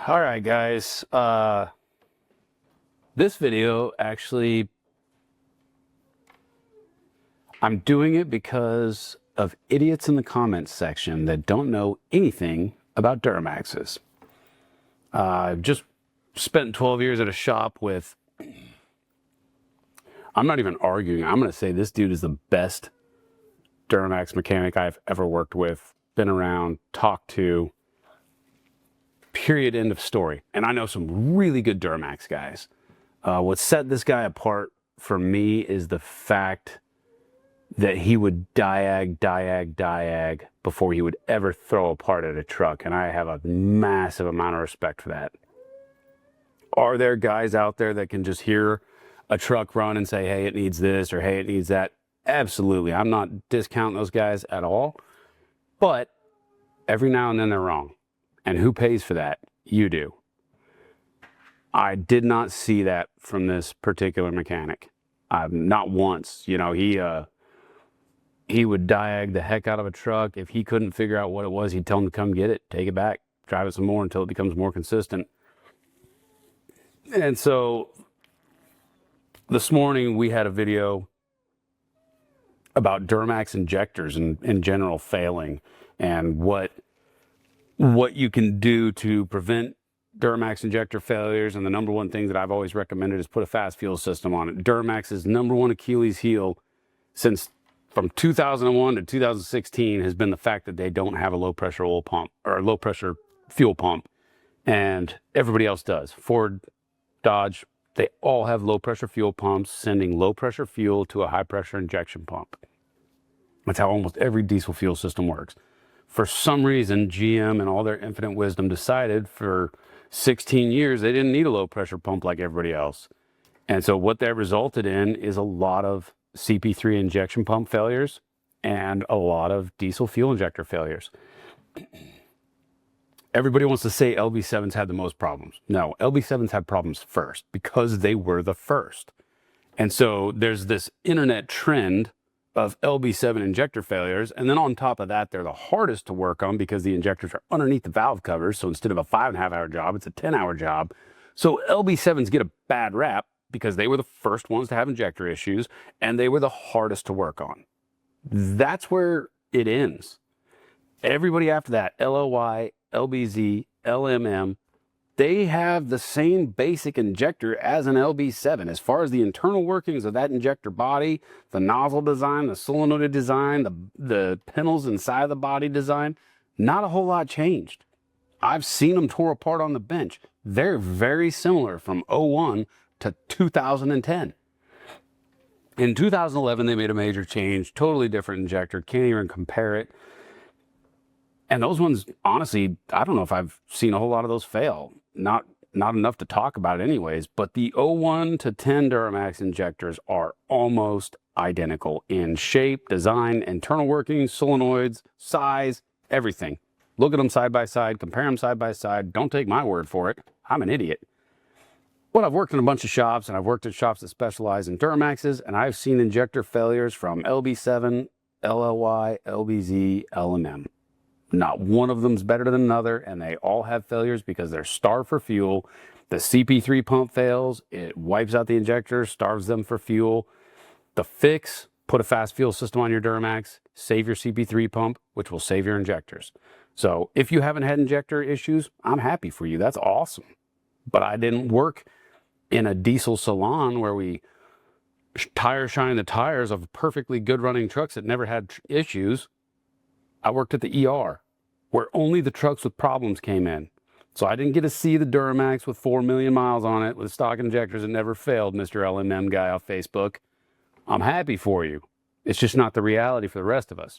All right, guys. This video actually, I'm doing it because of idiots in the comments section that don't know anything about Duramaxes. I've just spent 12 years at a shop with, I'm not even arguing, I'm going to say this dude is the best Duramax mechanic I've ever worked with, been around, talked to, period, end of story. And I know some really good Duramax guys. What set this guy apart for me is the fact that he would diag before he would ever throw a part at a truck. And I have a massive amount of respect for that. Are there guys out there that can just hear a truck run and say, hey, it needs this, or hey, it needs that? Absolutely. I'm not discounting those guys at all. But every now and then they're wrong. And who pays for that? You do. I did not see that from this particular mechanic. Not once. You know, he would diag the heck out of a truck. If he couldn't figure out what it was, he'd tell him to come get it, take it back, drive it some more until it becomes more consistent. And so this morning we had a video about Duramax injectors and in general failing, and what you can do to prevent Duramax injector failures. And the number one thing that I've always recommended is put a fast fuel system on it. Duramax's number one Achilles heel since from 2001 to 2016 has been the fact that they don't have a low pressure oil pump or a low pressure fuel pump, and everybody else does. Ford, Dodge, they all have low pressure fuel pumps sending low pressure fuel to a high pressure injection pump. That's how almost every diesel fuel system works. For some reason, GM and all their infinite wisdom decided for 16 years they didn't need a low pressure pump like everybody else. And so what that resulted in is a lot of CP3 injection pump failures and a lot of diesel fuel injector failures. Everybody wants to say LB7s had the most problems. No, LB7s had problems first because they were the first. And so there's this internet trend of LB7 injector failures, and then on top of that, they're the hardest to work on because the injectors are underneath the valve covers. So instead of a 5.5-hour job, it's a 10-hour job. So LB7s get a bad rap because they were the first ones to have injector issues, and they were the hardest to work on. That's where it ends. Everybody after that, LOY, LBZ, LMM, they have the same basic injector as an LB7. As far as the internal workings of that injector body, the nozzle design, the solenoid design, the panels inside the body design, not a whole lot changed. I've seen them tore apart on the bench. They're very similar from 01 to 2010. In 2011, they made a major change, totally different injector, can't even compare it. And those ones, honestly, I don't know if I've seen a whole lot of those fail. Not enough to talk about it anyways, but the 01 to 10 Duramax injectors are almost identical in shape, design, internal workings, solenoids, size, everything. Look at them side by side, compare them side by side. Don't take my word for it. I'm an idiot. But I've worked in a bunch of shops, and I've worked at shops that specialize in Duramaxes, and I've seen injector failures from LB7, LLY, LBZ, LMM. Not one of them's better than another, and they all have failures because they're starved for fuel. The CP3 pump fails, it wipes out the injector, starves them for fuel. The fix, put a fast fuel system on your Duramax, save your CP3 pump, which will save your injectors. So if you haven't had injector issues, I'm happy for you. That's awesome. But I didn't work in a diesel salon where we tire shine the tires of perfectly good running trucks that never had issues. I worked at the ER, where only the trucks with problems came in. So I didn't get to see the Duramax with 4 million miles on it with stock injectors that never failed, Mr. LMM guy off Facebook. I'm happy for you. It's just not the reality for the rest of us.